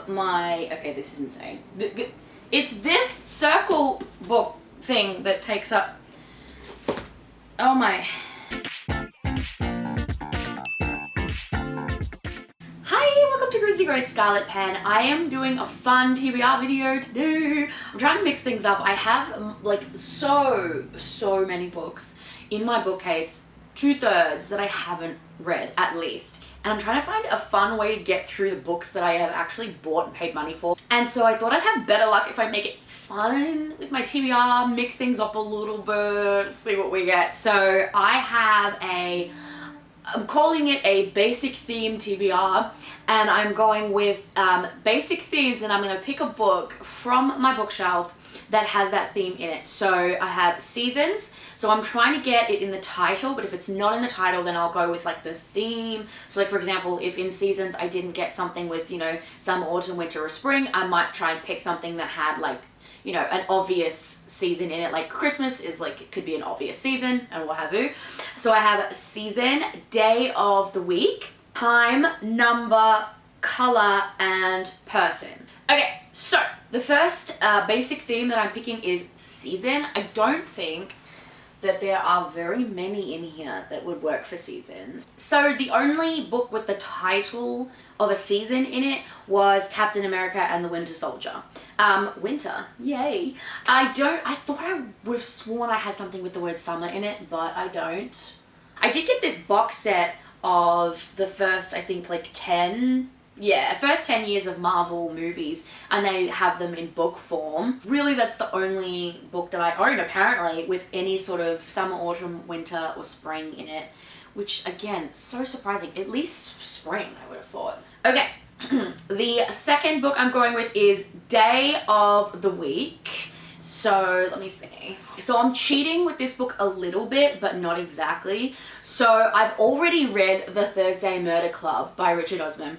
my, okay, this is insane. It's this circle book thing that takes up, oh my. Hi, welcome to Grizzly Grey Scarlet Pen. I am doing a fun TBR video today. I'm trying to mix things up. I have like so many books in my bookcase, 2/3 that I haven't read at least. And I'm trying to find a fun way to get through the books that I have actually bought and paid money for. And so I thought I'd have better luck if I make it fun with my TBR, mix things up a little bit, see what we get. So I have I'm calling it a basic theme TBR, and I'm going with basic themes, and I'm going to pick a book from my bookshelf that has that theme in it. So I have seasons. So I'm trying to get it in the title, but if it's not in the title, then I'll go with like the theme. So like, for example, if in seasons I didn't get something with, you know, summer, autumn, winter, or spring, I might try and pick something that had like, you know, an obvious season in it. Like Christmas is like, it could be an obvious season and what have you. So I have season, day of the week, time, number, color, and person. Okay, so the first basic theme that I'm picking is season. I don't think that there are very many in here that would work for seasons. So the only book with the title of a season in it was Captain America and the Winter Soldier. Winter, yay. I thought I would have sworn I had something with the word summer in it, but I don't. I did get this box set of the first, I think like 10 years of Marvel movies, and they have them in book form. Really, that's the only book that I own, apparently, with any sort of summer, autumn, winter, or spring in it, which, again, so surprising. At least spring, I would have thought. Okay, the second book I'm going with is Day of the Week. So let me see. So I'm cheating with this book a little bit, but not exactly. So I've already read The Thursday Murder Club by Richard Osman,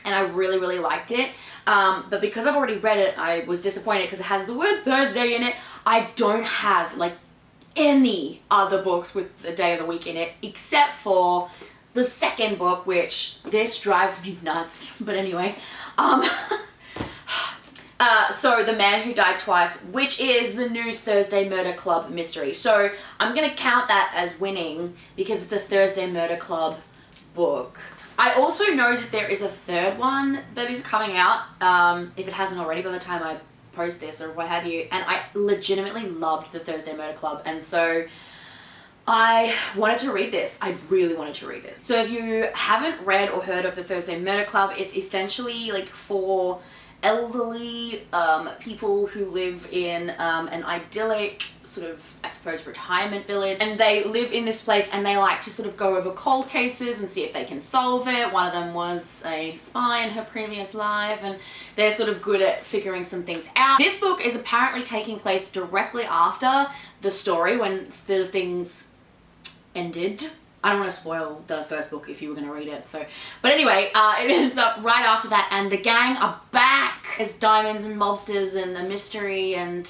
and I really liked it. But because I've already read it, I was disappointed because it has the word Thursday in it. I don't have like any other books with the day of the week in it, except for the second book, which this drives me nuts. But anyway, so The Man Who Died Twice, which is the new Thursday Murder Club mystery. So I'm gonna count that as winning because it's a Thursday Murder Club book. I also know that there is a third one that is coming out, if it hasn't already by the time I post this or what have you, and I legitimately loved the Thursday Murder Club, and so I wanted to read this. I really wanted to read this. So if you haven't read or heard of the Thursday Murder Club, it's essentially like for elderly people who live in an idyllic sort of, I suppose, retirement village, and they live in this place and they like to sort of go over cold cases and see if they can solve it. One of them was a spy in her previous life, and they're sort of good at figuring some things out. This book is apparently taking place directly after the story when the things ended. I don't want to spoil the first book if you were going to read it. So, but anyway, it ends up right after that, and the gang are back. There's diamonds and mobsters and a mystery, and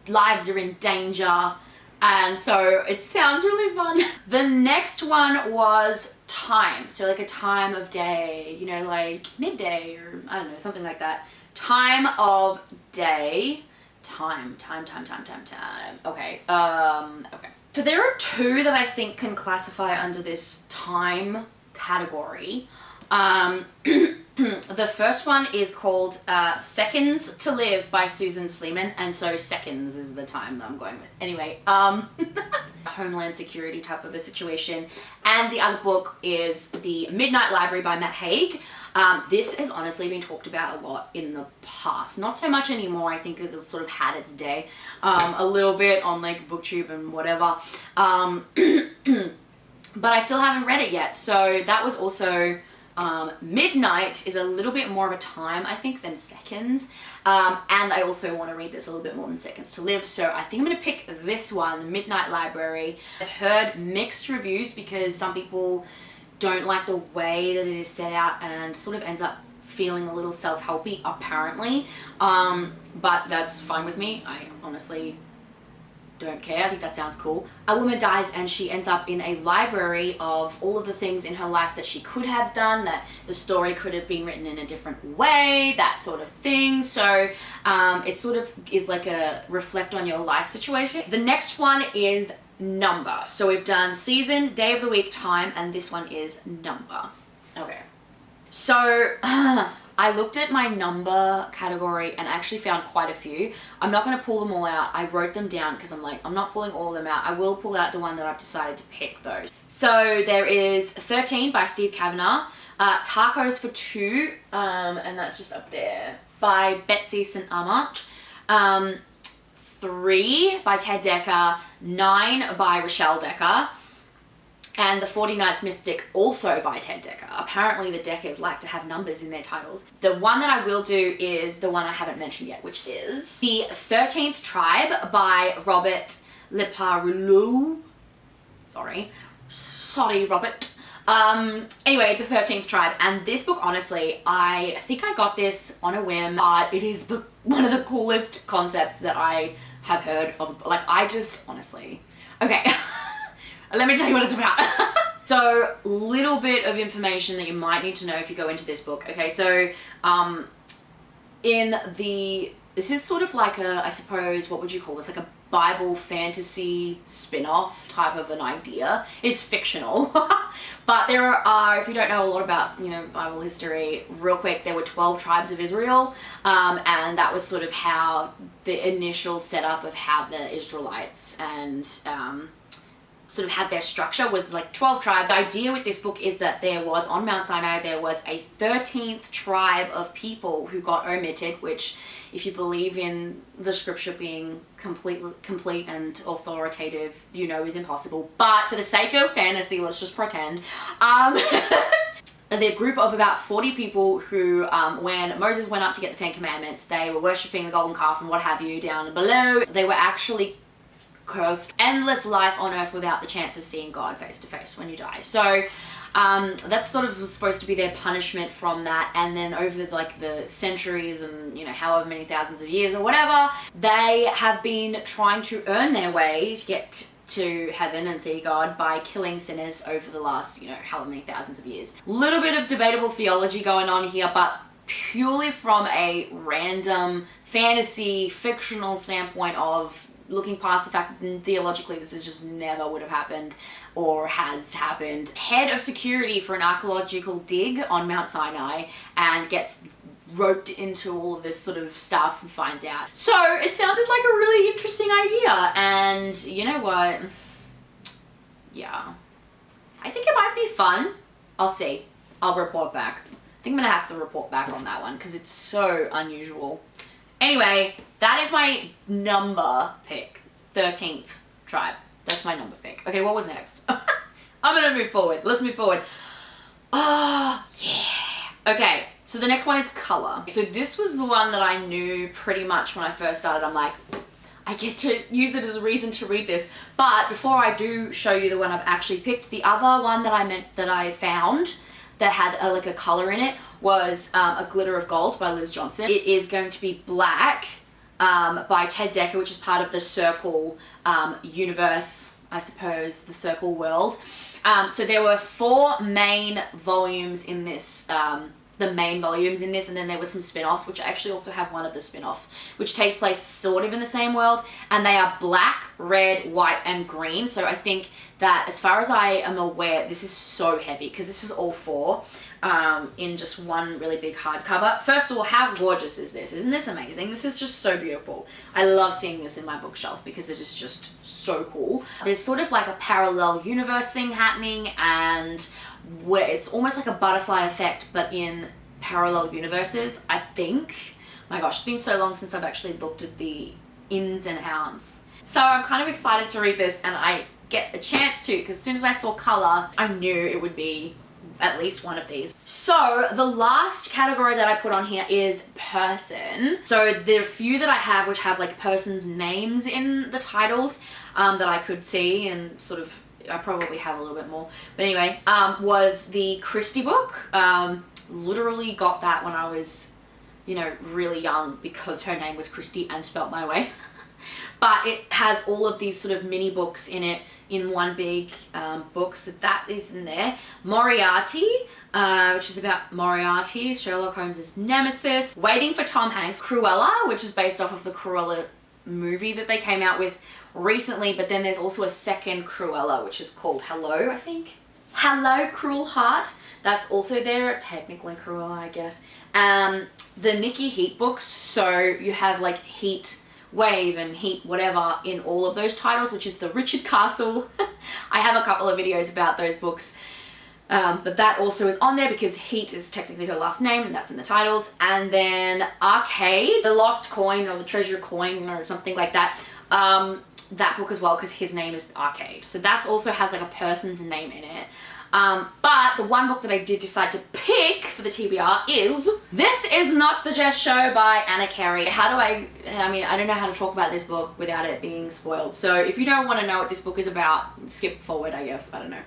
lives are in danger. And so it sounds really fun. The next one was time. So like a time of day, you know, like midday or I don't know, something like that. Time of day. Time. Okay. Okay. So there are two that I think can classify under this time category. The first one is called Seconds to Live by Susan Sleeman, and so seconds is the time that I'm going with. Anyway, Homeland Security type of a situation. And the other book is The Midnight Library by Matt Haig. This has honestly been talked about a lot in the past. Not so much anymore. I think that it's sort of had its day a little bit on like BookTube and whatever. But I still haven't read it yet. So that was also midnight is a little bit more of a time, I think, than seconds. And I also want to read this a little bit more than Seconds to Live. So I think I'm going to pick this one, The Midnight Library. I've heard mixed reviews because some people don't like the way that it is set out and sort of ends up feeling a little self-helpy, apparently. But that's fine with me. I honestly don't care. I think that sounds cool. A woman dies and she ends up in a library of all of the things in her life that she could have done, that the story could have been written in a different way, that sort of thing. So it sort of is like a reflect on your life situation. The next one is number. So we've done season, day of the week, time, and this one is number. Okay. So I looked at my number category and actually found quite a few. I'm not going to pull them all out. I wrote them down because I'm like, I'm not pulling all of them out. I will pull out the one that I've decided to pick though. So there is 13 by Steve Kavanagh, Tacos for Two, and that's just up there, by Betsy St. Amant, 3 by Ted Dekker, 9 by Rochelle Dekker, and The 49th Mystic, also by Ted Dekker. Apparently the Dekkers like to have numbers in their titles. The one that I will do is the one I haven't mentioned yet, which is The 13th Tribe by Robert Leparoux. Sorry, Robert. Anyway, The 13th Tribe. And this book, honestly, I think I got this on a whim, but it is one of the coolest concepts that I have heard of. Like, I just, honestly... Okay. Let me tell you what it's about. So, little bit of information that you might need to know if you go into this book. Okay, so this is sort of like a, I suppose, what would you call this? Like a Bible fantasy spin-off type of an idea. It's fictional. But there are, if you don't know a lot about, Bible history, real quick, there were 12 tribes of Israel. And that was sort of how the initial setup of how the Israelites and sort of had their structure with like 12 tribes. The idea with this book is that there was, on Mount Sinai, there was a 13th tribe of people who got omitted, which, if you believe in the scripture being complete and authoritative, is impossible. But for the sake of fantasy, let's just pretend. The group of about 40 people who, when Moses went up to get the 10 Commandments, they were worshipping the golden calf and what have you down below. They were actually cursed endless life on earth without the chance of seeing God face to face when you die. So that's sort of supposed to be their punishment from that. And then over like the centuries and however many thousands of years or whatever, they have been trying to earn their way to get to heaven and see God by killing sinners over the last however many thousands of years. Little bit of debatable theology going on here, but purely from a random fantasy fictional standpoint of looking past the fact that theologically this is just never would have happened or has happened. Head of security for an archaeological dig on Mount Sinai and gets roped into all of this sort of stuff and finds out. So it sounded like a really interesting idea, and you know what? Yeah. I think it might be fun. I'll see. I'll report back. I think I'm gonna have to report back on that one because it's so unusual. Anyway, that is my number pick. 13th Tribe. That's my number pick. Okay, what was next? I'm gonna move forward. Let's move forward. Oh, yeah. Okay, so the next one is color. So this was the one that I knew pretty much when I first started. I'm like, I get to use it as a reason to read this. But before I do show you the one I've actually picked, the other one that I found that had like a color in it was A Glitter of Gold by Liz Johnson. It is going to be black by Ted Dekker, which is part of the Circle universe, I suppose, the Circle world. So there were 4 main volumes in this, the main volumes in this, and then there were some spin-offs, which I actually also have one of the spin-offs, which takes place sort of in the same world, and they are black, red, white, and green. So I think that, as far as I am aware, this is so heavy, because this is all 4 in just one really big hardcover. First of all, how gorgeous is this? Isn't this amazing? This is just so beautiful. I love seeing this in my bookshelf because it is just so cool. There's sort of like a parallel universe thing happening, and where it's almost like a butterfly effect, but in parallel universes, I think. My gosh, it's been so long since I've actually looked at the ins and outs. So I'm kind of excited to read this, and I get a chance to, because as soon as I saw color, I knew it would be at least one of these. So the last category that I put on here is person. So the few that I have which have like person's names in the titles that I could see, and sort of, I probably have a little bit more, but anyway, was the Christie book. Literally got that when I was, really young, because her name was Christie and spelt my way. but it has all of these sort of mini books in it in one big book, so that is in there. Moriarty, which is about Moriarty, Sherlock Holmes' nemesis. Waiting for Tom Hanks, Cruella, which is based off of the Cruella movie that they came out with recently, but then there's also a second Cruella, which is called Hello, I think. Hello, Cruel Heart. That's also there, technically Cruella, I guess. The Nikki Heat books, so you have like Heat Wave and Heat whatever in all of those titles, which is the Richard Castle. I have a couple of videos about those books, but that also is on there because Heat is technically her last name and that's in the titles. And then Arcade, the Lost Coin or the Treasure Coin or something like that. That book as well, because his name is Arcade. So that also has like a person's name in it. But the one book that I did decide to pick for the TBR is This Is Not the Jess Show by Anna Carey. I don't know how to talk about this book without it being spoiled. So if you don't want to know what this book is about, skip forward, I guess. I don't know.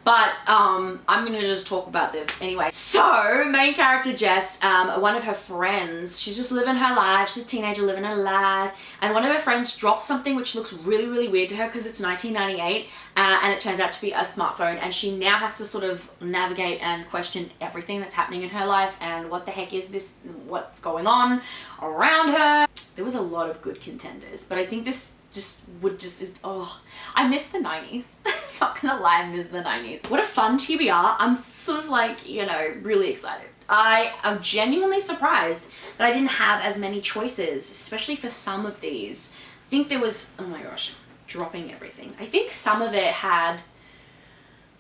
But I'm gonna just talk about this anyway. So, main character Jess, one of her friends, she's just living her life. She's a teenager living her life. And one of her friends drops something which looks really, really weird to her because it's 1998 and it turns out to be a smartphone. And she now has to sort of navigate and question everything that's happening in her life and what the heck is this, what's going on around her. There was a lot of good contenders, but I think this I miss the 90s. Not gonna lie, I miss the 90s. What a fun TBR. I'm sort of like, you know, really excited. I am genuinely surprised that I didn't have as many choices, especially for some of these. I think there was, oh my gosh, dropping everything. I think some of it had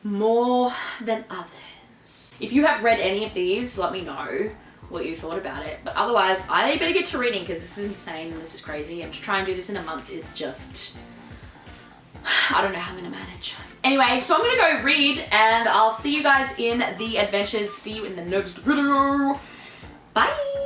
more than others. If you have read any of these, let me know what you thought about it. But otherwise, I better get to reading because this is insane and this is crazy. And to try and do this in a month is just, I don't know how I'm gonna manage. Anyway, so I'm gonna go read and I'll see you guys in the adventures. See you in the next video. Bye!